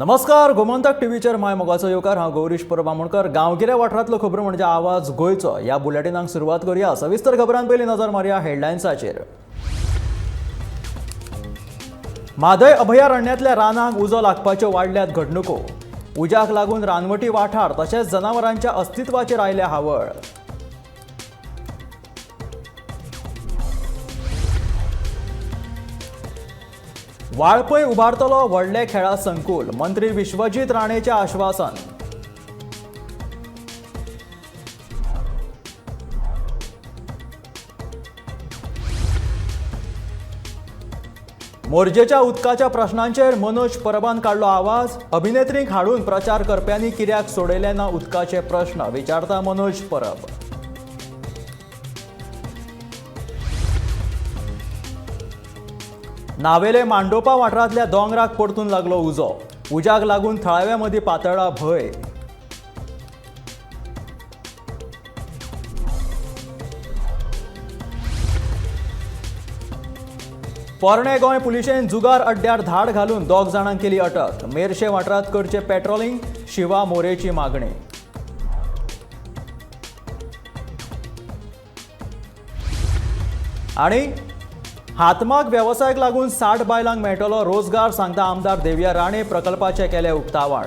नमस्कार, गोमंतक टीव्हीचेर माय मोगाचो येवकार। हांव गौरीश परबामुणकर। गांवगिऱ्या वाठारांतलो खबरो म्हणजे आवाज गोंयचो। ह्या बुलेटिनाक सुरवात करूया। सविस्तर खबरां पयलीं नजर मारया हेडलायन्साचेर। म्हादय अभयारण्यांतल्या रानांक उजो लागपाच्यो वाडल्यात घडणुको। उज्याक लागून रानवटी वाठार तशेंच जनावरांच्या अस्तित्वाचेर आयल्या हावळ। वाळपय उबारतलो व्हडले खेळा संकुल, मंत्री विश्वजीत राणेचें आश्वासन। मोरजेच्या उदकाच्या प्रश्नांचेर मनोज परबान काडलो आवाज। अभिनेत्रींक हाडून प्रचार करप्यांनी कित्याक सोडयले ना उदकाचे प्रश्न, विचारता मनोज परब। नावेले मांडोपा वाठारांतल्या दोंगराक परतून लागलो उजो। उज्याक लागून थळाव्या मदीं पातळ्ळा भंय। पोरणे गोंय पुलिशेन जुगार अड्ड्यार धाड घालून 2 जाणांक केली अटक। मेर्शे वाठारांत करचे पेट्रोलिंग, शिवा मोरेची मागणी। आणि हातमाग वेवसायाक लागून 60 बायलांक मेळटलो रोजगार, सांगता आमदार देवया राणे। प्रकल्पाचे केले उक्तावण।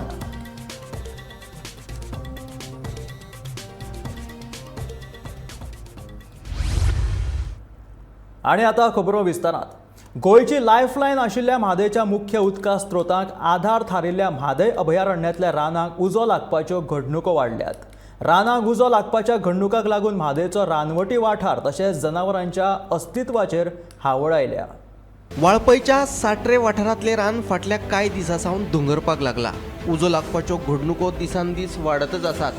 आणि आता खबरो विस्तारात। गोंयची लायफलायन आशिल्ल्या म्हादयच्या मुख्य उदका स्त्रोतांक आधार थारिल्ल्या म्हादय अभयारण्यांतल्या रानांक उजो लागपाच्यो घडणुको वाडल्यात। रानांक उजो लागपाच्या घडणुकांक लागून म्हादयचो रानवटी वाठार तशेंच जनावरांच्या अस्तित्वाचेर हावळ आयल्या। वाळपयच्या साट्रे वाठारांतले रान फाटल्या कांय दिसांसावन दोंगरपाक लागला। उजो लागपाच्यो घडणुको दिसान दीस वाडतच आसात।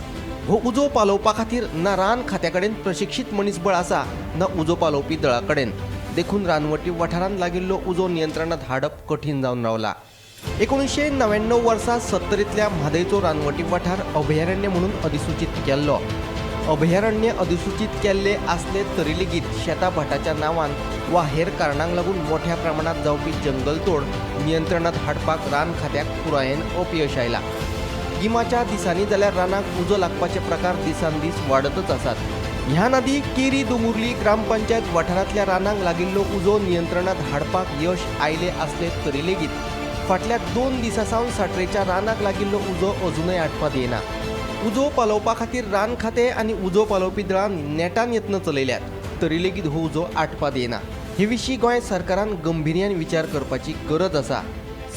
हो उजो पालोवपा खातीर ना रान खात्या कडेन प्रशिक्षीत मनीसबळ आसा ना उजो पालोवपी दळा कडेन। देखून रानवटी वाठारांत लागिल्लो उजो नियंत्रणांत हाडप कठीण जावन रावला। 1999 वर्सा 70तल्या म्हादयचो रानवटी वाठार अभयारण्य म्हणून अधिसूचित केल्लो। अभयारण्य अधिसूचित केल्ले आसले तरी लेगीत शेता भाटाच्या नांवान वा हेर कारणांक लागून मोठ्या प्रमाणात जावपी जंगलतोड नियंत्रणांत हाडपाक रान खात्याक पुरायेन अपयश आयला। गिमाच्या दिसांनी जाल्यार रानाक उजो लागपाचे प्रकार दिसान दीस वाडतच आसात। ह्या नदी केरी दोंगुर्ली ग्रामपंचायत वाठारांतल्या रानांक लागिल्लो उजो नियंत्रणांत हाडपाक यश आयले आसले तरी लेगीत फाटल्या 2 दिसांसावन साट्रेच्या रानाक लागिल्लो उजो अजूनय आटपात येना। उजो पालोवपा खातीर रान खातें आनी उजो पालोवपी दळान नेटान यत्न चलयल्यात तरी लेगीत हो उजो आटपात येना। हे विशीं गोंय सरकारान गंभीर्यान विचार करपाची गरज आसा।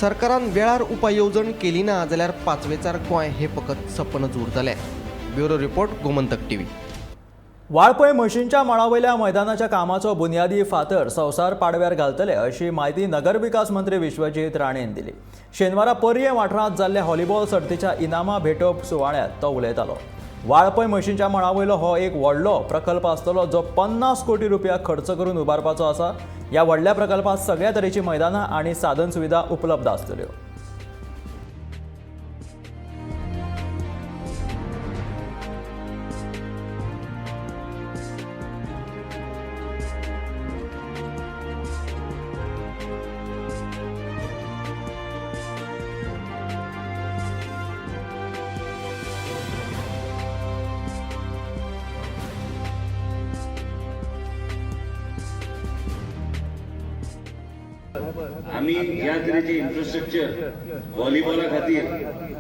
सरकारान वेळार उपाय येवजण केली ना जाल्यार पांचवेचार गोंय हे फकत सपनच उरतलें। Bureau report, Gomantak TV. Valpoi म्हशींच्या मळावयल्या मैदानाच्या कामाचो बुनयादी फातर संवसार पाडव्यार घालतले अशी माहिती नगरविकास मंत्री विश्वजीत राणेन दिली। शेनवारा पर्ये वाठारांत जाल्ल्या व्हॉलीबॉल सर्तीच्या इनामां भेटोवप सुवाळ्यात तो उलयतालो। वाळपय म्हशींच्या मळावयलो हो एक व्हडलो प्रकल्प आसतलो जो 50 कोटी रुपया खर्च करून उबारपाचो आसा। ह्या व्हडल्या प्रकल्पात सगळ्या तरेची मैदानां आनी साधन सुविधा उपलब्ध आसतल्यो। आम्ही ह्या तरेचे इन्फ्रास्ट्रक्चर व्हॉलीबॉला खातीर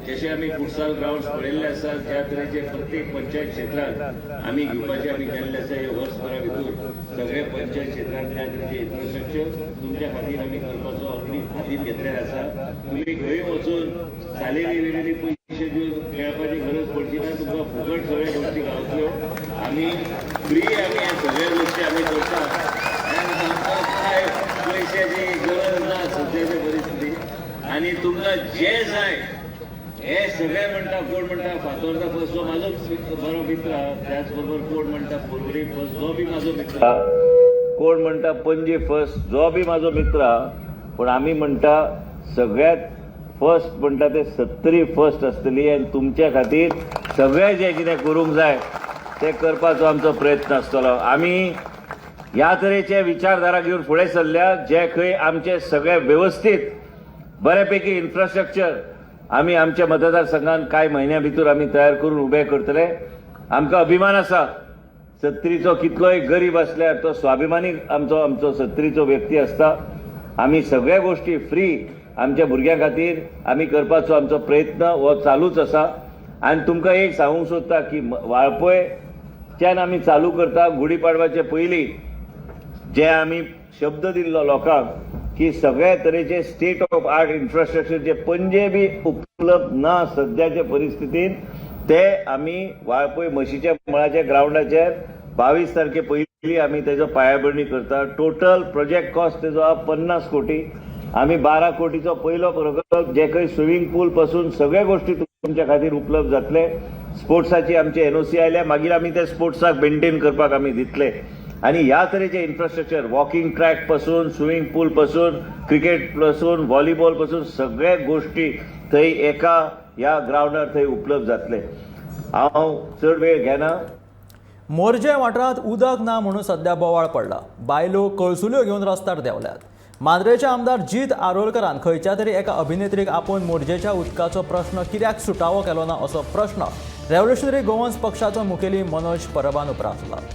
जशे आम्ही फुटसाल ग्राउंड्स पळयल्ले आसा त्या तरेचे प्रत्येक पंचायत क्षेत्रांत आम्ही घेवपाचे आम्ही केल्ले आसा। हे वर्सभरा भितर सगळे पंचायत क्षेत्रांत त्या तरेचे इन्फ्रास्ट्रक्चर तुमच्या खातीर आम्ही करपाचो ऑलरेडी खातीर घेतलेले आसा। तुम्ही खंय वचून सालेली वेलेली पयशे दिवन खेळपाची गरज पडची ना। तुमकां फुकट सगळ्या गोष्टी गावतल्यो। आम्ही फ्री आम्ही ह्या सगळ्या गोष्टी आम्ही करता। काय पैशाची गरज ना सध्याच्या परिस्थितीत। आणि तुमकां जे जाय हे सगळे म्हणटा। कोण म्हणटा फातोर्डा फर्स्ट जो म्हाजो बरो मित्र, त्याच बरोबर कोण म्हणटा पर्वरी फर्स्ट जो बी म्हाजो मित्र, कोण म्हणटा पणजे फर्स्ट जो बी म्हाजो मित्र। पण आम्ही म्हणटा सगळ्यात फर्स्ट म्हणटा ते 70 फर्स्ट आसतली। आनी तुमच्या खातीर सगळे जे कितें करूंक जाय ते करपाचो आमचो प्रयत्न आसतलो। आमी ह्या तरेचे विचारधारा घेवन फुडें सरल्या जे खंय आमचे सगळे व्यवस्थीत बऱ्यापैकी इन्फ्रास्ट्रक्चर आमी आमच्या मतदारसंघात कांय म्हयन्या भितर आमी तयार करून उबे करतले. आमकां अभिमान आसा, सत्तरीचो कितलोय गरीब असल्यार तो स्वाभिमानी आमचो सत्तरीचो व्यक्ती असता. आमी सगळ्या गोष्टी फ्री आमच्या भुरग्यां खातीर आमी करपाचो आमचो प्रयत्न हो चालूच आसा. आनी तुमकां एक सांगूंक सोदता की वाळपयच्यान आमी चालू करता गुढीपाडवाचे पयलीं जे आमी शब्द दिल्लो लोकांक की सगळ्या तरेचे स्टेट ऑफ आर्ट इन्फ्रास्ट्रक्चर जे पणजे बी उपलब्ध ना सद्याच्या परिस्थितीन ते आमी वाळपय म्हशीच्या मळाच्या ग्राउंडाचेर 22 तारखे पयलीं आमी तेजो पायाभरणी करता. टोटल प्रोजेक्ट कॉस्ट तेजो आहा 50 कोटी. आमी 12 कोटीचो पयलो प्रकल्प जे काही स्विमींग पूल पासून सगळ्या गोष्टी तुमच्या खातीर उपलब्ध जातले. स्पोर्ट्साची आमची एनओसी आयल्या मागीर आमी ते स्पोर्ट्साक मेंटेन करपाक आमी दितले. आणि ह्या तरेचे इन्फ्रास्ट्रक्चर वॉकिंग ट्रॅक पासून स्विमींग पूल पासून क्रिकेट पासून व्हॉलीबॉल पासून सगळ्या गोष्टी थंय एका ह्या ग्राउंडार थंय उपलब्ध जातले. हांव चड वेळ घेना. मोरजे वाठारांत उदक ना म्हणून सध्या बोवाळ पडला. बायलो कळसुल्यो घेवन रस्त्यार देंवल्यात. मांद्रेचे आमदार जीत आरोलकरान खंयच्या तरी एका अभिनेत्रीक आपोवन मोरजेच्या उदकाचो प्रश्न कित्याक सुटावो केलो ना असो प्रश्न रेव्होल्युशनरी गोवन्स पक्षाचो मुखेली मनोज परबान उपरासला.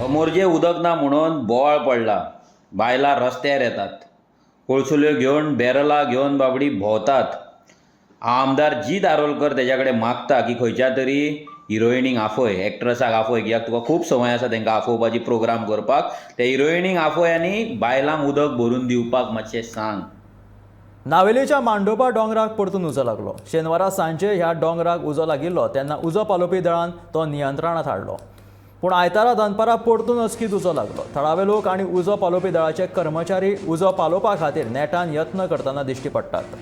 मोरजे उदक ना म्हणून बोवाळ पडला. बायलां रस्त्यार येतात, कोळसुल्यो घेवन बॅरलां घेवन बाबडी भोंवतात. आमदार जीत आरोलकर तेज्या कडेन मागता की खंयच्या तरी हिरोइनीक आफय, एक्ट्रसाक आफय, कित्याक तुका खूब संवय आसा तांकां आफोवपाची प्रोग्राम करपाक. त्या हिरोइनीक आफय आनी बायलांक उदक भरून दिवपाक मातशें सांग. नावेलीच्या मांडोबा दोंगराक परतून उजो लागलो. शेनवारा सांजे ह्या दोंगराक उजो लागिल्लो तेन्ना उजो पालोवपी दळान तो नियंत्रणांत हाडलो. पूण आयतारा दनपारा परतून अचकीत उजो लागलो. थळावे लोक आनी उजो पालोवपी दळाचे कर्मचारी उजो पालोवपा खातीर नेटान यत्न करतना दिश्टी पडटात.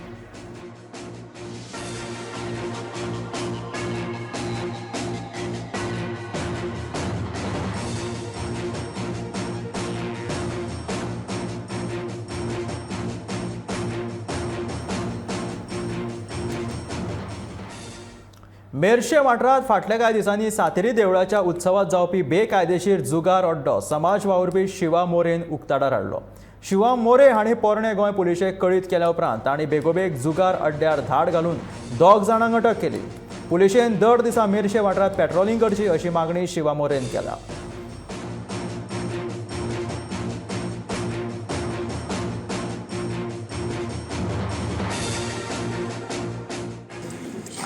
मेर्शे वाठारांत फाटल्या कांय दिसांनी सातेरी देवळाच्या उत्सवात जावपी बेकायदेशीर जुगार अड्डो समाज वावुरपी शिवा मोरेन उक्ताडार हाडलो. शिवा मोरे हांणी पोरणे गोंय पुलिशेक कळीत केल्या उपरांत तांणी बेगोबेग जुगार अड्ड्यार धाड घालून 2 जाणांक अटक केली. पुलिशेन दर दिसा मेर्शे वाठारांत पेट्रोलिंग करची अशी मागणी शिवा मोरेन केल्या.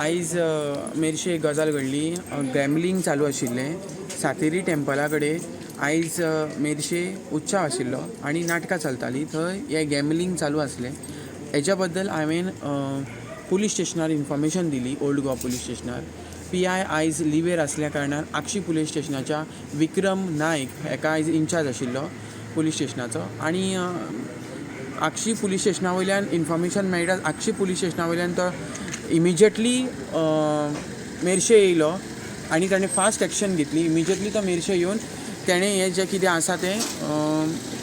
आयज मेर्शे एक गजाल घडली. गॅमलिंग चालू आशिल्लें सातेरी टेम्पला कडेन. आयज मेर्शे उत्सव आशिल्लो आनी नाटकां चलतालीं. थंय हें गॅमलिंग चालू आसलें. हेच्या बद्दल हांवें पुलीस स्टेशनार इन्फॉर्मेशन दिली, ओल्ड गोवा पुलीस स्टेशनार. PI आयज लिवेर आसल्या कारणान आक्षी पुलीस स्टेशनाच्या विक्रम नायक हेका आयज इंचार्ज आशिल्लो पुलीस स्टेशनाचो. आनी आक्षी पुलीस स्टेशना वयल्यान इन्फॉर्मेशन मेळटा. आक्षी पुलीस स्टेशना वयल्यान तो इमिजिएटली मेर्शे येयलो आनी ताणें फास्ट एक्शन घेतली. इमिजिएटली तो मेर्शे येवन तेणें हें जें कितें आसा तें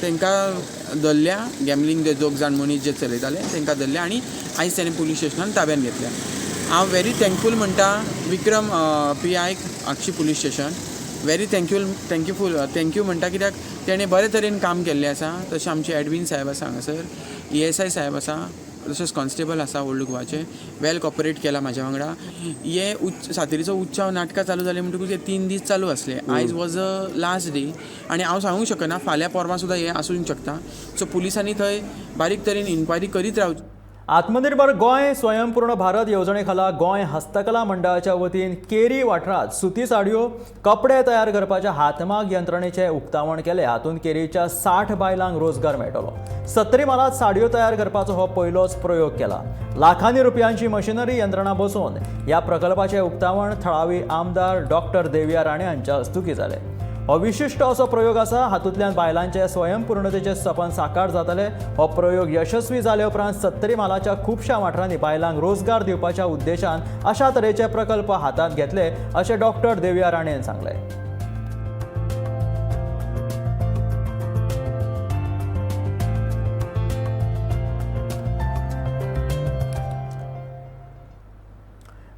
तांकां धरल्या. गॅमलिंग जे 2 जाण मनीस जे चलयताले तांकां धरल्या आनी आयज ताणें पुलीस स्टेशनान ताब्यात घेतल्या. हांव व्हेरी थँकफूल म्हणटा विक्रम PI आक्षी पुलीस स्टेशन. व्हेरी थँक्यू म्हणटा कित्याक तेणें बरे तरेन काम केल्लें आसा. तशें आमचे एडवीन साहेब आसा हांगासर, ESI साहेब आसा, तशेंच कॉन्स्टेबल आसा ओल्ड गोवाचे. वेल कॉपरेट केला म्हाज्या वांगडा. हे सातेरीचो उत्सव नाटकां चालू जाले म्हणटकूच हे 3 दीस चालू आसले. आयज वॉज अ लास्ट डे आनी हांव सांगूंक शकना फाल्यां परवां सुद्दां हें आसूंक शकता. सो पुलिसांनी थंय बारीक तरेन इन्क्वायरी करीत रावची. आत्मनिर्भर गोंय स्वयंपूर्ण भारत येवजणे खाला गोंय हस्तकला मंडळाच्या वतीन केरी वाठारांत सुती साडयो, कपडे तयार करपाच्या हातमाग यंत्रणेचे उक्तावण केले. हातूंत केरीच्या 60 बायलांक रोजगार मेळटलो. सत्तरी मालात साडयो तयार करपाचो हो पयलोच प्रयोग केला. लाखांनी रुपयांची मशिनरी यंत्रणा बसोवन ह्या प्रकल्पाचे उक्तावण थळावी आमदार डॉक्टर देविया राणे हांच्या हस्तुकी जाले. हो विशिश्ट असो प्रयोग आसा. हातूंतल्यान बायलांचे स्वयंपूर्णतेचे सपन साकार जातले. हो प्रयोग यशस्वी जाले उपरांत सत्तरी मालाच्या खुबशा वाठारांनी बायलांक रोजगार दिवपाच्या उद्देशान अशा तरेचे प्रकल्प हातांत घेतले अशें डॉक्टर देविया राणेन सांगलें.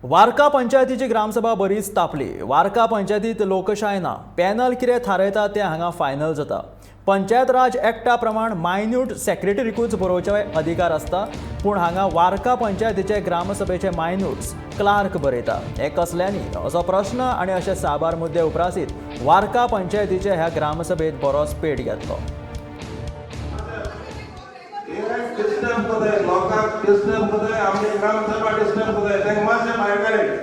वार्का पंचायतीची ग्रामसभा बरीच तापली. वार्का पंचायतीत लोकशाय ना. पॅनल कितें थारयता तें हांगा फायनल जाता. पंचायत राज एक्टा प्रमाण मायन्यूट सेक्रेटरीकूच बरोवचे अधिकार आसता, पूण हांगा वार्का पंचायतीचे ग्रामसभेचे मायन्यूट्स क्लार्क बरयता. हें कसल्यांनी असो प्रश्न आनी अशे साबार मुद्दे उपरासीत वार्का पंचायतीचे ह्या ग्रामसभेत बरोच पेट घेतलो. डिस्टर्ब करताय लोकांक डिस्टर्ब करताय आमचे ग्रामसभा डिस्टर्ब करताय तांकां मातशें भायर काडय.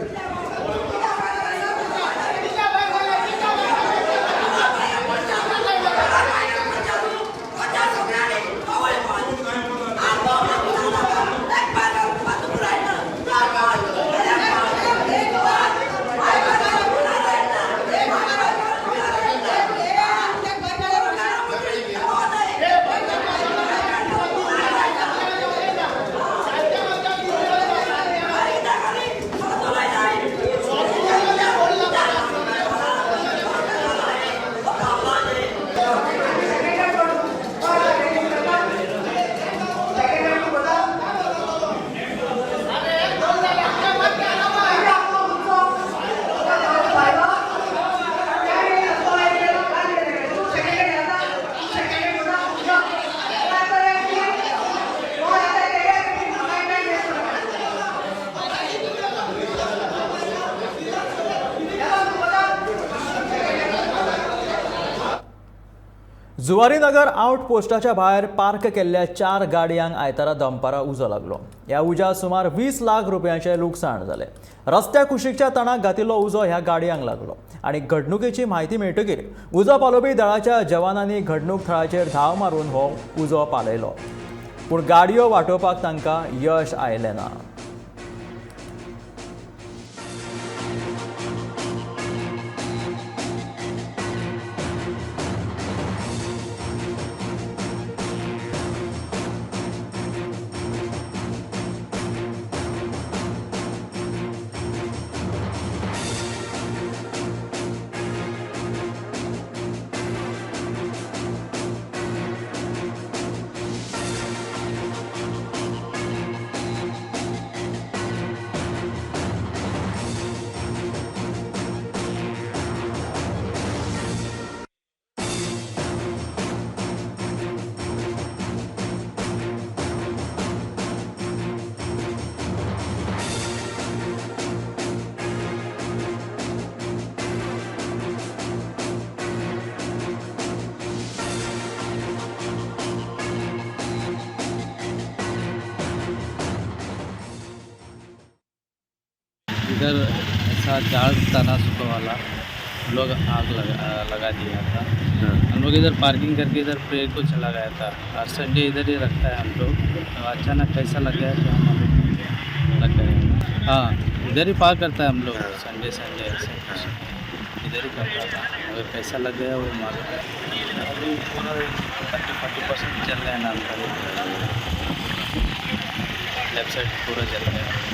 जुवारीनगर आउटपोस्टाच्या भायर पार्क केल्ल्या 4 गाडयांक आयतारा दनपारां उजो लागलो. ह्या उज्यात सुमार 20 लाख रुपयांचे लुकसाण जालें. रस्त्या कुशीकच्या तणाक घातिल्लो उजो ह्या गाडयांक लागलो आनी घडणुकेची म्हायती मेळटकीर उजो पालोवपी दळाच्या जवानांनी घडणूक थळाचेर धांव मारून हो उजो पालयलो, पूण गाडयो वाटोवपाक तांकां यश आयलें ना. इधर ऐसा झाड़ तना सुखा वाला लोग आग लगा दिया था। हम लोग इधर पार्किंग करके इधर प्रेयर को चला गया था। हर संडे इधर ही रखता है हम लोग, तो अचानक कैसा लग गया तो हम लग गए। हाँ, इधर ही पार्क करता है हम लोग संडे ऐसे कुछ इधर ही करता था, अगर कैसा लग गया वो मालूम। अभी पूरा 30-40% चल रहा है नाम का, लेफ्ट साइड पूरा चल रहा है।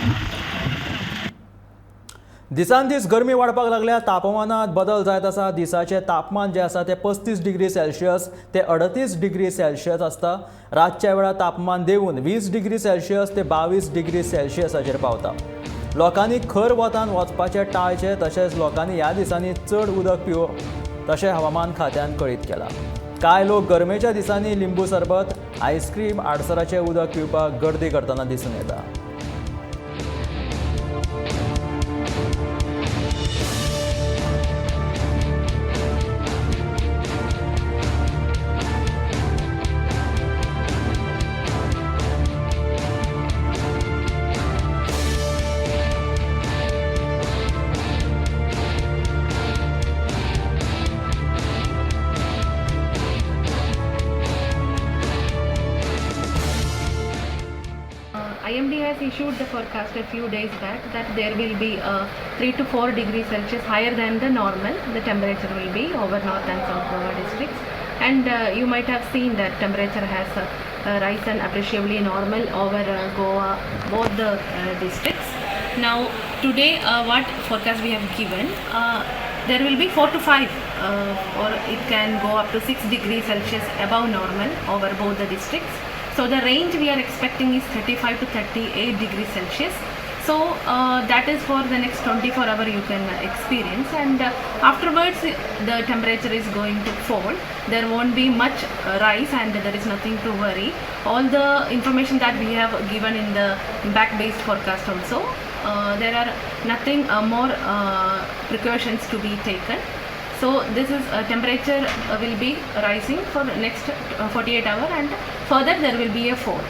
दिसान दीस गरमी वाडपाक लागल्या. तापमानात बदल जायत आसा. दिसाचें तापमान जें आसा तें 35 डिग्री सेल्सियस ते 38 डिग्री सेल्सियस आसता. रातच्या वेळार तापमान देंवून 20 डिग्री सेल्सियस ते 22 डिग्री सेल्सियसाचेर पावता. लोकांनी खर वतान वचपाचें टाळचें, तशेंच लोकांनी ह्या दिसांनी चड उदक पिवप तशें हवामान खात्यान कळीत केलां. कांय लोक गरमेच्या दिसांनी लिंबू सरबत, आयस्क्रीम, आडसराचें उदक पिवपाक गर्दी करतना दिसून येता. IMD has issued the forecast a few days back that there will be 3 to 4 degrees Celsius higher than the normal. The temperature will be over North and South Goa districts, and you might have seen that temperature has risen appreciably normal over Goa, both the districts. Now today what forecast we have given, there will be 4 to 5 or it can go up to 6 degrees Celsius above normal over both the districts. So the range we are expecting is 35 to 38 degrees Celsius. So that is for the next 24 hour you can experience, and afterwards the temperature is going to fall. There won't be much rise, and there is nothing to worry. All the information that we have given in the back based forecast also, there are nothing more precautions to be taken. So this is temperature will be rising for next 48 hour, and further there will be a fall.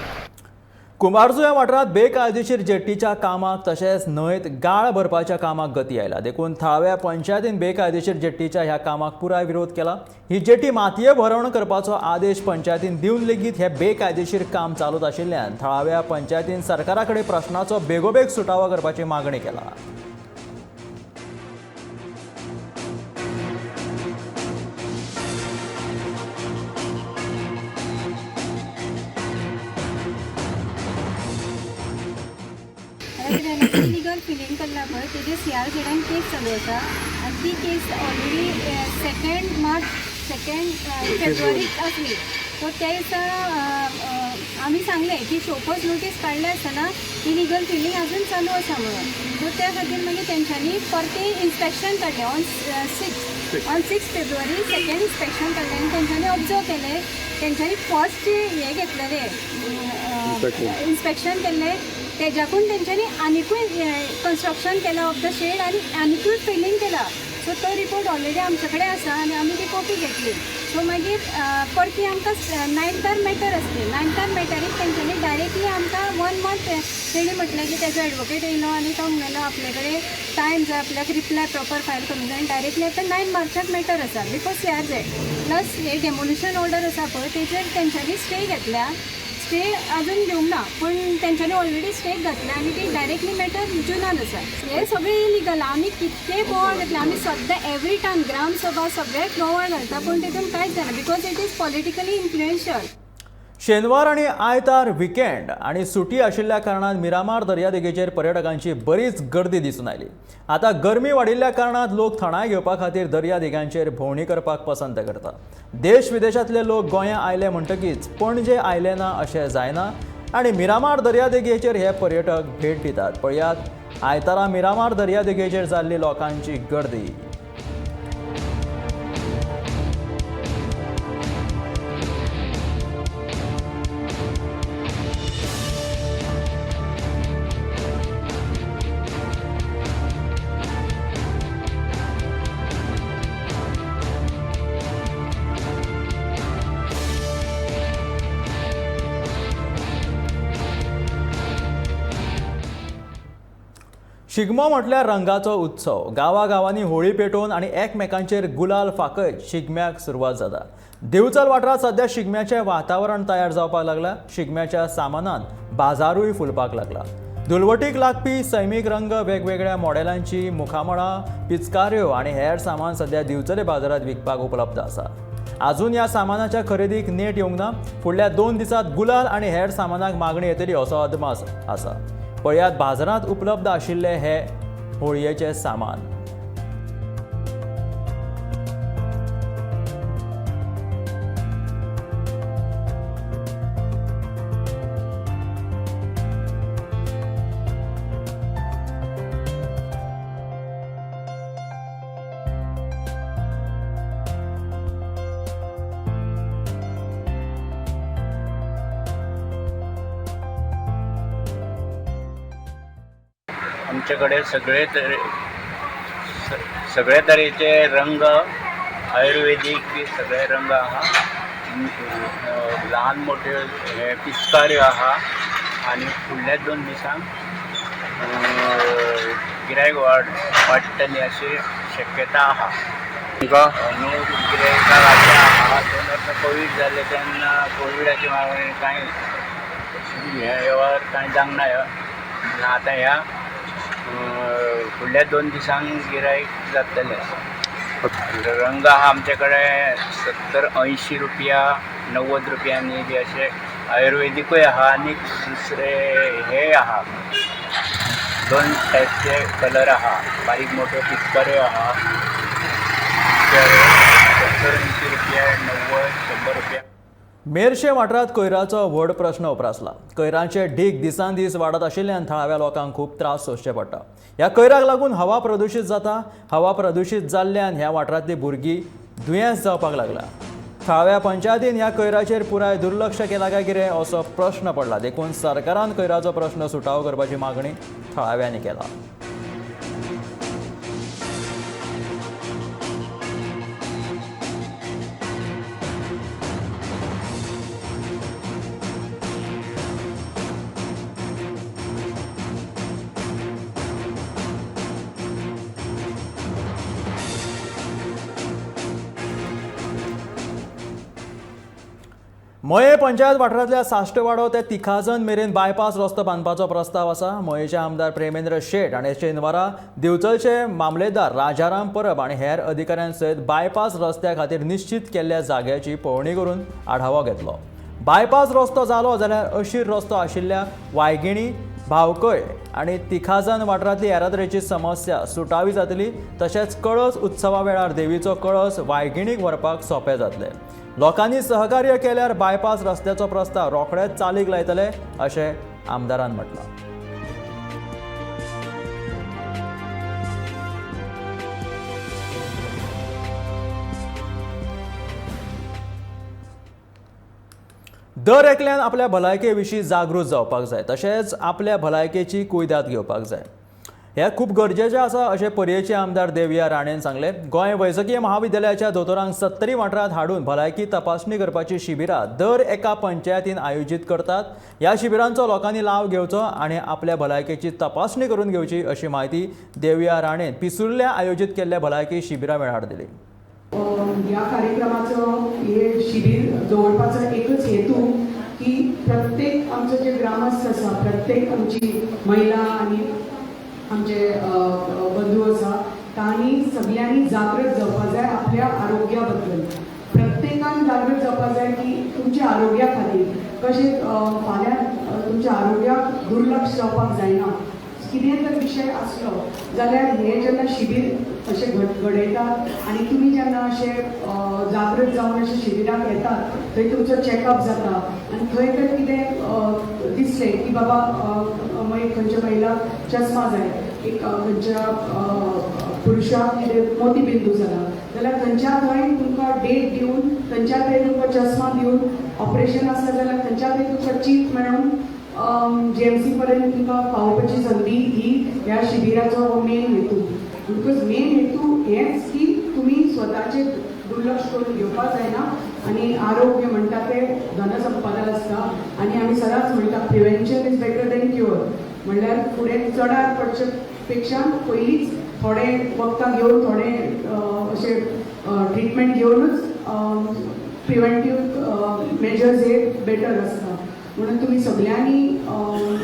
कुंभारजुंव्या वाठारात बेकायदेशीर जेट्टीच्या कामाक तशेंच न्हंयत गाळ भरपाच्या कामाक गती आयला. देखून थळाव्या पंचायतीन बेकायदेशीर जेट्टीच्या ह्या कामाक पुराय विरोध केला. ही जेट्टी मातये भरवण करपाचो आदेश पंचायतीन दिवन लेगीत हे बेकायदेशीर काम चालूच आशिल्ल्यान थळाव्या पंचायतीन सरकारा कडेन प्रश्नाचो बेगोबेग सुटावो करपाची मागणी केला. इलिगल फिलिंग करला पळय तेजे CRZ केस चालू आसा आनी ती केस ऑलरेडी 2 फेब्रुवारीक आसली. सो त्या दिसा आमी सांगलें की शोकोज नोटीस काडले आसतना इलिगल फिलिंग अजून चालू आसा म्हणून. सो त्या खातीर मागीर तेंच्यांनी परते इन्स्पेक्शन काडलें ऑन 6 फेब्रुवारी सेकेंड इन्स्पेक्शन काडलें आनी तेंच्यांनी ऑब्जर्व केलें. तेंच्यांनी फर्स्ट हे घेतलेले इन्स्पेक्शन केल्लें तेज्याकून तेंच्यांनी आनिकूय कन्स्ट्रक्शन केलां ऑफ द शेड आनी आनिकूय फिलिंग केला. सो तो रिपोर्ट ऑलरेडी आमचे कडेन आसा आनी आमी ती कॉपी घेतली. सो मागीर परती आमकां 9th मॅटर आसली. 9th मॅटरीक तेंच्यांनी डायरेक्टली आमकां 1 मंथ तेणी म्हटलें की तेजो एडवोकेट येयलो आनी तो म्हणलो आपले कडेन टायम जाय, आपल्याक रिप्लाय प्रॉपर फायल करूंक जाय. आनी डायरेक्टली आतां 9 मार्चाक मॅटर आसा बिकॉज CRZ प्लस हे डेमोलिशन ऑर्डर आसा पळय तेचेर तेंच्यांनी स्टे घेतल्या. स्टे अजून दिवंक ना पूण तेंच्यांनी ऑलरेडी स्टे घातल्या आनी ती डायरेक्टली मॅटर जुनान आसा. हे सगळें इलिगल. आमी कितके बोवाळ घातले. आमी सद्दां एवरी टायम ग्रामसभा सगळ्याक बोवाळ घालता पूण तितून कांयच जायना because it is politically influential. शेनवार आणि आयतार विकेंड आणि सुटी आशिल्ल्या कारणान मिरामार दर्यादेगेचेर पर्यटकांची बरीच गर्दी दिसून आयली. आता गरमी वाडिल्ल्या कारणान लोक थंडाय घेवपा खातीर दर्यादेगांचेर भोंवडी करपाक पसंत करता. देश विदेशांतले लोक गोंया आयले म्हणटकीच पणजे आयले ना अशें जायना आनी मिरामार दर्यादेगेचेर हे पर्यटक भेट दितात. पळयात आयतारा मिरामार दर्यादेगेचेर जाल्ली लोकांची गर्दी. शिगमो म्हटल्यार रंगाचो उत्सव. गांवागांवांनी होळी पेटोवन आनी एकमेकांचेर गुलाल फाकयत शिगम्याक सुरवात जाता. देवचल वाठारांत सध्या शिगम्याचें वातावरण तयार जावपाक लागला. शिगम्याच्या सामानान बाजारूय फुलपाक लागला. धुलवटीक लागपी सैमीक रंग, वेगवेगळ्या मॉडेलांची मुखामळां, पिचकाऱ्यो आनी हेर सामान सध्या दिवचले बाजारात विकपाक उपलब्ध आसा. अजून ह्या सामानाच्या खरेदीक नेट येवंक ना. फुडल्या 2 दिसांत गुलाल आनी हेर सामानाक मागणी येतली असो अदमास आसा. पळयात बाजारात उपलब्ध आशिल्ले हे होळयेचे सामान. आमच्याकडे सगळे तरेचे रंग आयुर्वेदीक बी सगळे रंग आहा. ल्हान मोठे हे पिचकाऱ्यो आहा आनी फुडल्या 2 दिसांक गिरायक वाडटली अशी शक्यता आहा. न्यू गिरायकां लागल्या आहा. 2 वर्सां कोवीड जाल्ले तेन्ना कोविडाची मागणी कांय हे व्यवहार कांय जावंक ना. आतां ह्या फुडल्या 2 दिसांक गिरायक जातले. रंग आहा आमचे कडेन 70-80 रुपया 90 रुपयांनी बी अशे आयुर्वेदीकूय आहा आनी दुसरे हे आहा. 2 टायपचे कलर आहा. बारीक मोठ्यो पिचकाऱ्यो आहा 70-80 रुपया 90-100 रुपया. मेरशे वाठारात कोयराचो व्हड प्रश्न उप्रासला. कोयरांचे ढीग दिसान दीस वाडत आशिल्ल्यान थळाव्या लोकांक खूब त्रास सोंसचे पडटा. ह्या कोयराक लागून हवा प्रदूशीत जाता. हवा प्रदूशीत जाल्ल्यान ह्या वाठारांतलीं भुरगीं दुयेंस जावपाक लागला. थळाव्या पंचायतीन ह्या कोयराचेर पुराय दुर्लक्ष केला काय कितें असो प्रश्न पडला. देखून सरकारान कोयराचो प्रश्न सुटावो करपाची मागणी थळाव्यांनी केला. मये पंचायत वाठारांतल्या साश्टवाडो ते तिखाजन मेरेन बायपास रस्तो बांदपाचो प्रस्ताव आसा. मयेचे आमदार प्रेमेंद्र शेट हाणें शेनवारा दिवचलचे मामलेदार राजाराम परब आनी हेर अधिकाऱ्यां सयत बायपास रस्त्या खातीर निश्चित केल्ल्या जाग्याची पळोवणी करून आढावो घेतलो. बायपास रस्तो जालो जाल्यार अशीर रस्तो आशिल्ल्या वायगिणी, भावकय आनी तिखाजन वाठारांतली येरादारीची समस्या सुटावी जातली. तशेंच कळस उत्सवा वेळार देवीचो कळस वायगिणीक व्हरपाक सोंपें जातलें. लोकांनी सहकार्य केल्यार बायपास रस्त्याचो प्रस्ताव रोखडेच चालीक लायतले अशें आमदारान म्हटलां. दर एकल्यान आपल्या भलायके विशीं जागृत जावपाक जाय. तशेंच आपल्या भलायकेची कुयदाद घेवपाक जाय. हें खूब गरजेचें आसा अशें पर्येचे आमदार देवया राणेन सांगलें. गोंय वैजकीय महाविद्यालयाच्या दोतोरांक 70 वाठारांत हाडून भलायकी तपासणी करपाची शिबिरां दर एका पंचायतीन आयोजीत करतात. ह्या शिबिरांचो लोकांनी लाव घेवचो आनी आपल्या भलायकेची तपासणी करून घेवची अशी माहिती देवया राणेन पिसुर्ल्या आयोजीत केल्ल्या भलायकी शिबिरा वेळार दिली. ह्या कार्यक्रमाचो हे शिबीर दवरपाचो एकच हेतू की प्रत्येक आमचो जे ग्रामस्थ आसा, प्रत्येक आमची महिला आनी आमचे बंधू आसा तांणी सगळ्यांनी जागृत जावपाक जाय आपल्या आरोग्या बद्दल. प्रत्येकान जागृत जावपाक जाय की तुमच्या आरोग्या खातीर कशें फाल्यां तुमच्या आरोग्याक दुर्लक्ष जावपाक जायना. कितें जर विशय आसलो जाल्यार हे जेन्ना शिबीर अशें घडयतात आनी तुमी जेन्ना अशें जागृत जावन अशें शिबिराक येतात थंय तुमचो चॅकअप जाता आनी थंय तर कितें दिसलें की बाबा खंयच्या महिलाक चस्मा जाय, एक खंयच्या पुरुशाक कितें मोतीबिंदू जाला जाल्यार खंयच्या थंय तुमकां डेट दिवन खंयच्या थंय तुमकां चस्मा दिवन ऑपरेशन आसा जाल्यार खंयच्या थंय तुमकां चीप मेळून GMC पर्यंत तुमकां पावोवपाची संदी ही ह्या शिबिराचो मेन हेतू. बिकॉज मेन हेतू हेंच की तुमी स्वताचे दुर्लक्ष करून घेवपाक जायना आनी आरोग्य म्हणटा तें धनसंपदा आसता आनी आमी सदांच म्हणटा prevention is better than cure. म्हणल्यार फुडें चडाक पडचे पेक्षा पयलींच थोडें वखदां घेवन थोडें अशें ट्रिटमेंट घेवनूच प्रिवेंटीव मेजर्स हे बेटर आसता. म्हणून तुमी सगळ्यांनी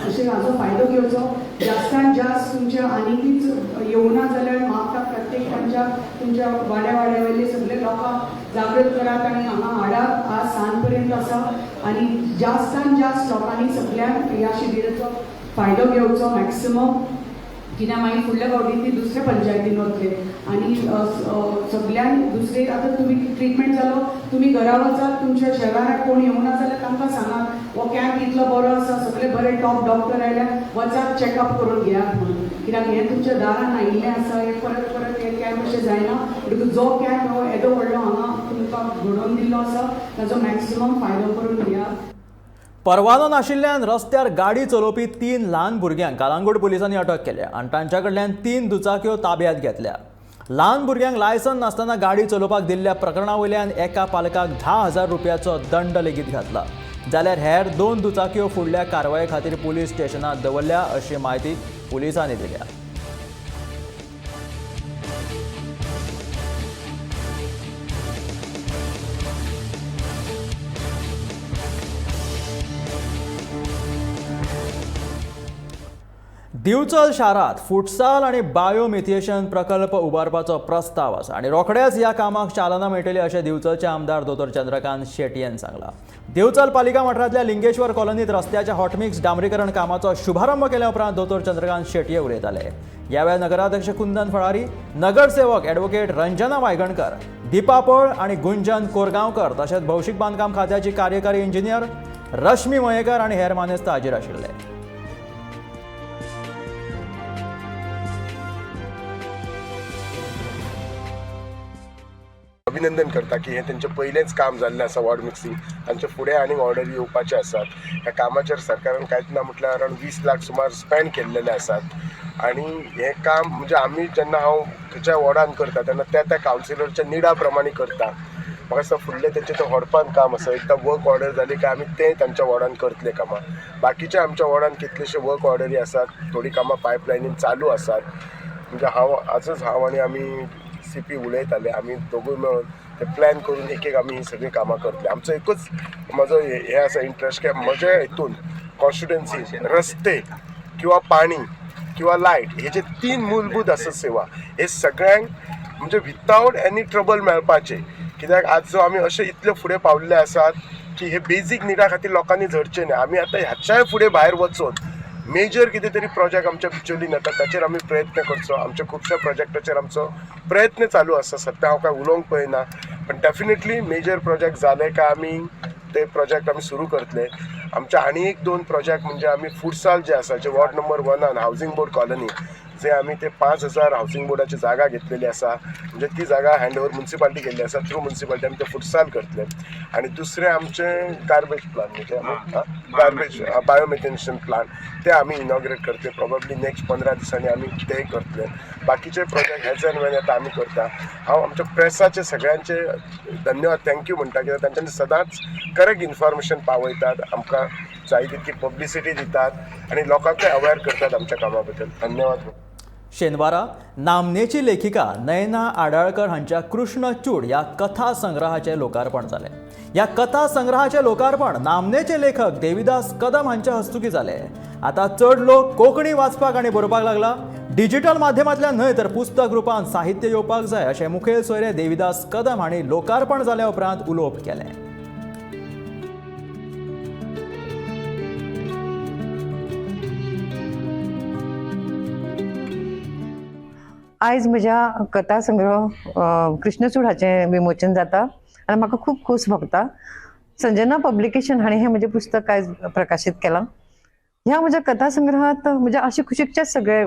अशें हाचो फायदो घेवचो. जास्तान जास्त तुमच्या आनीकच येवना जाल्यार म्हाका प्रत्येकांच्या तुमच्या वाड्या वयले सगळे लोकांक जागृत करात आनी हांगा हाडात. आज सांज पर्यंत आसा आनी जास्तान जास्त लोकांनी सगळ्यांक ह्या शिबिराचो फायदो घेवचो मॅक्सिमम. कित्याक मागीर फुडल्या फावटी ती दुसऱ्या पंचायतीन वतले आनी सगळ्यांक दुसरे आतां तुमी ट्रिटमेंट जालो तुमी घरा वचात तुमच्या शेजाऱ्याक कोण येवना जाल्यार तांकां सांगात हो कॅम्प इतलो बरो आसा, सगळे बरे टॉप डॉक्टर आयल्यार वचात चॅकअप करून घेयात म्हणून. कित्याक हें तुमच्या दारान आयिल्लें आसा हें परत परत हे कॅम्प अशें जायना. म्हणटकूच जो कॅम्प हो येदो व्हडलो हांगा तुमकां घडोवन दिल्लो आसा ताचो मॅक्सिमम फायदो करून घेयात. परवानो नाशिल्ल्यान रस्त्यार गाडी चलोवपी 3 ल्हान भुरग्यांक कालांगूट पुलिसांनी अटक केल्या आनी तांच्या कडल्यान 3 दुचाक्यो ताब्यांत घेतल्या. ल्हान भुरग्यांक लायसन नासतना गाडी चलोवपाक दिल्ल्या प्रकरणा वयल्यान एका पालकाक 10,000 रुपयाचो दंड लेगीत घातला. जाल्यार हेर 2 दुचाक्यो फुडल्या कारवाये खातीर पुलीस स्टेशनांत दवरल्या अशी माहिती पुलिसांनी दिल्या. दिवचल शारात फुटसाल आणि बायोमिथिएशन प्रकल्प उबारपाचो प्रस्ताव आसा आणि रोखडेच ह्या कामाक चालना मेळटली अशें दिवचलचे आमदार दोतोर चंद्रकांत शेट्टी हांणी सांगलां. दिवचल पालिका वाठारांतल्या लिंगेश्वर कॉलनीत रस्त्याच्या हॉटमिक्स डांबरीकरण कामाचो शुभारंभ केल्या उपरांत दोतोर चंद्रकांत शेट्टी उलयताले. ह्या वेळार नगराध्यक्ष कुंदन फळारी, नगरसेवक ॲडव्होकेट रंजना वायगणकर, दिपा पळ आणि गुंजन कोरगांवकर तशेंच भौशीक बांदकाम खात्याची कार्यकारी इंजिनियर रश्मी मयेकर आणि हेर मानेस्त हाजीर आशिल्ले. अभिनंदन करता की हे त्यांचे पहिलेच काम जाल्लें आसा वॉर्ड मिक्सिंग. तांचे फुडें आनीक ऑर्डरी येवपाचे आसात. ह्या कामाचेर सरकारान कांयच ना म्हटल्यार अरावंड 20 लाख सुमार स्पेंड केल्लेले आसात. आणि हे काम म्हणजे आमी जेन्ना हांव खंयच्या वॉर्डान करता तेन्ना त्या कावन्सिलरच्या निडा प्रमाणे करता. म्हाका दिसता फुडलें तेंचें तें हॉडपान काम आसा. एकदां वर्क ऑर्डर जाली काय आमी तें तांच्या वॉर्डान करतले कामां. बाकीच्या आमच्या वॉर्डान कितलेशे वर्क ऑर्डरी आसात, थोडी कामां पायपलायनीन चालू आसात. म्हणजे हांव आनी आमी CP उलयताले, आमी दोगूय मेळून ते प्लॅन करून एक आमी ही सगळीं कामां करतले. आमचो एकूच म्हजो हे आसा इंट्रस्ट की म्हज्या हितून कॉन्स्टिट्युएन्सी रस्ते किंवा पाणी किंवा लायट हे जे 3 मूलभूत आसा सेवा हे सगळ्यांक म्हणजे विथआवट एनी ट्रबल मेळपाचे. कित्याक आज जो आमी अशे इतले फुडें पावल्ले आसात की हे बेजीक निडा खातीर लोकांनी झडचे न्हय. आमी आतां ह्याच्याय फुडें भायर वचून मेजर कितें तरी प्रोजेक्ट आमच्या बिचोलीन येता ताचेर आमी प्रयत्न करचो. आमच्या खुबश्या प्रोजेक्टाचेर आमचो प्रयत्न चालू आसा. सद्या हांव काय उलोवंक पळयना, पण डेफिनेटली मेजर प्रोजेक्ट जाले काय आमी ते प्रोजेक्ट आमी सुरू करतले. आमचे आनी एक 2 प्रोजेक्ट म्हणजे आमी फुटसाल जे आसा जे ward number 1 housing board colony जे आमी ते 5000 हावसिंग बोर्डाची जागा घेतलेली आसा. म्हणजे ती जागा हँडओवर म्युन्सिपालिटी केल्ली आसा. थ्रू म्युन्सिपालिटी आमी ते फुटसाल करतले. आणि दुसरें आमचें गार्बेज प्लांट म्हणजे गार्बेज बायोमिथेनेशन प्लांट ते आमी इनॉग्रेट करतले. प्रोबेबली नेक्स्ट 15 दिसांनी आमी ते करतले. बाकीचे प्रोजेक्ट हेज एंड वेन येता आमी करता. हांव आमच्या प्रेसाचे सगळ्यांचे धन्यवाद थँक्यू म्हणटा कित्याक तांच्यांनी सदांच करेक्ट इन्फॉर्मेशन पावयतात, आमकां जाय तितकी पब्लिसिटी दितात आणि लोकांकूय अवेअर करतात आमच्या कामा बद्दल. धन्यवाद. शेनवारा नामनेची लेखिका नयना आडाळकर हांच्या कृष्णचूड ह्या कथा संग्रहाचे लोकार्पण जाले. ह्या कथा संग्रहाचे लोकार्पण नामनेचे लेखक देविदास कदम हांच्या हस्तुकी जाले. आता चड लोक कोंकणी वाचपाक आनी बरोवपाक लागला. डिजिटल माध्यमांतल्यान न्हय तर पुस्तक रुपान साहित्य येवपाक जाय अशें मुखेल सोयरे देविदास कदम हांणी लोकार्पण जाल्या उपरांत उलोवप केलें. आयज म्हज्या कथा संग्रह कृष्णचूड हाचें विमोचन जाता आनी म्हाका खूब खोस भोगता. संजना पब्लिकेशन हांणी हें म्हजें पुस्तक आयज प्रकाशीत केलां. ह्या म्हज्या कथा संग्रहांत म्हणजे अशे खुशीचेच सगळे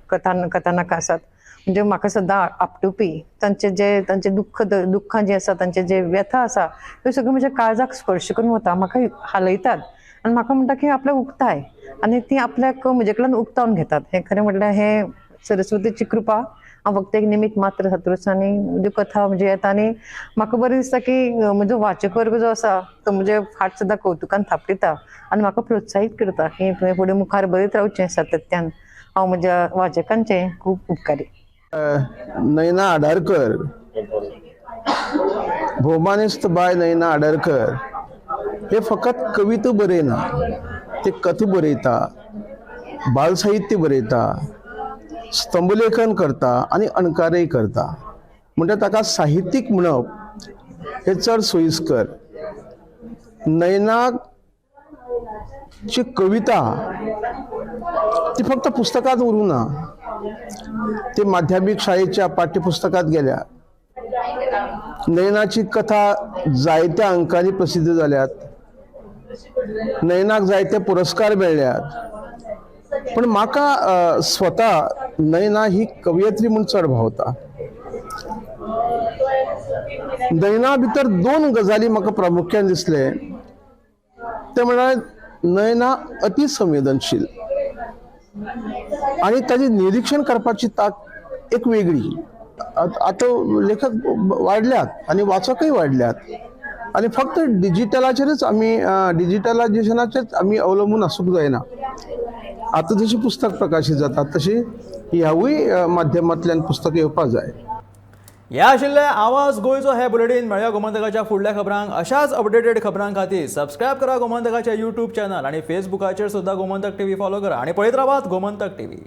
कथानक आसात. म्हणजे म्हाका सदां आपटुपी तांचे दुख्खां जी आसा, तांचे जे व्यथा आसा त्यो सगळ्यो म्हज्या काळजाक स्पर्श करून वता, म्हाका हालयतात आनी म्हाका म्हणटा की आपल्याक उक्ताय आनी ती आपल्याक म्हजे कडल्यान उक्तावन घेतात. हें खरें म्हटल्यार हें सरस्वतीची कृपा. हांव फक्त एक निमित्त मात्र हातूंच आनी कथा म्हणजे येता आनी म्हाका बरें दिसता की म्हजो वाचक वर्ग जो आसा तो म्हजे फाट सदां कौतुकान थापटिता आनी म्हाका प्रोत्साहीत करता की तुवें फुडें मुखार बरयत रावचें सातत्यान. हांव म्हज्या वाचकांचें खूब उपकारी. नयना आडारकर, भोवमानेस्त बाय नयना आडारकर हे फकत कविता बरयना, ते कथा बरयता, बाल साहित्य बरयता, स्तंभलेखन करता आणि अणकारय करता. म्हणजे ताका साहित्यीक म्हणप हे चड सोयीस्कर. नयनाची कविता ती फक्त पुस्तकात उरूं ना, ती माध्यमिक शाळेच्या पाठ्यपुस्तकात गेल्या. नयनाची कथा जायत्या अंकांनी प्रसिद्ध जाल्यात. नयनाक जायते पुरस्कार मेळ्ळ्यात. पण म्हाका स्वता नयना ही कवयित्री म्हणून चड भावता. नयना भितर 2 गजाली म्हाका प्रामुख्यान दिसले. ते म्हळ्यार नयना अति संवेदनशील आणि ताची निरीक्षण करपाची ताक एक वेगळी. आता लेखक वाडल्यात आणि वाचकय वाडल्यात आणि फक्त डिजिटलाचेरच आमी डिजिटलायझेशनाचेच आमी अवलंबून आसूंक जायना. आता जशी पुस्तक प्रकाशित जातात तशी ह्यावूय माध्यमांतल्यान पुस्तक येवपाक जाय. ह्या आशिल्ले आवाज गोंयचो हे बुलेटीन. मेळया गोमंतकाच्या फुडल्या खबरांक. अशाच अपडेटेड खबरां खातीर सबस्क्रायब करा गोमंतकाच्या यूट्यूब चॅनल आणि फेसबुकाचेर सुद्धा गोमंतक टीव्ही फॉलो करा आणि पळयत रावात गोमंतक टीव्ही.